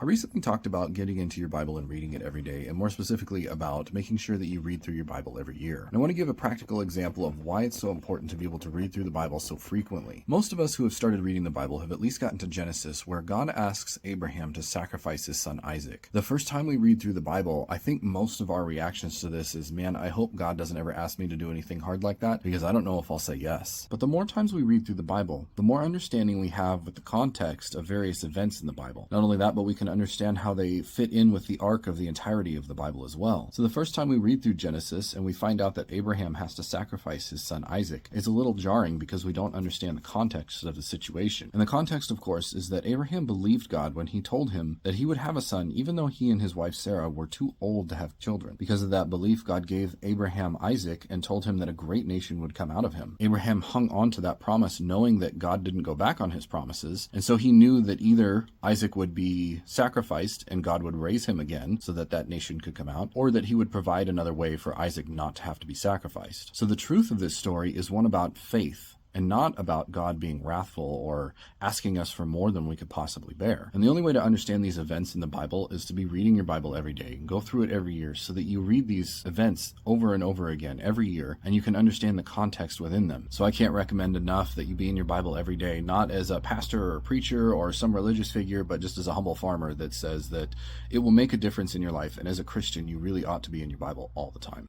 I recently talked about getting into your Bible and reading it every day, and more specifically about making sure that you read through your Bible every year. And I want to give a practical example of why it's so important to be able to read through the Bible so frequently. Most of us who have started reading the Bible have at least gotten to Genesis, where God asks Abraham to sacrifice his son Isaac. The first time we read through the Bible, I think most of our reactions to this is, man, I hope God doesn't ever ask me to do anything hard like that, because I don't know if I'll say yes. But the more times we read through the Bible, the more understanding we have with the context of various events in the Bible. Not only that, but we can understand how they fit in with the arc of the entirety of the Bible as well. So the first time we read through Genesis and we find out that Abraham has to sacrifice his son Isaac, it's a little jarring because we don't understand the context of the situation. And the context, of course, is that Abraham believed God when he told him that he would have a son even though he and his wife Sarah were too old to have children. Because of that belief, God gave Abraham Isaac and told him that a great nation would come out of him. Abraham hung on to that promise knowing that God didn't go back on his promises, and so he knew that either Isaac would be sacrificed and God would raise him again so that that nation could come out, or that he would provide another way for Isaac not to have to be sacrificed. So the truth of this story is one about faith, and not about God being wrathful or asking us for more than we could possibly bear. And the only way to understand these events in the Bible is to be reading your Bible every day and go through it every year so that you read these events over and over again every year and you can understand the context within them. So I can't recommend enough that you be in your Bible every day, not as a pastor or preacher or some religious figure, but just as a humble farmer that says that it will make a difference in your life. And as a Christian, you really ought to be in your Bible all the time.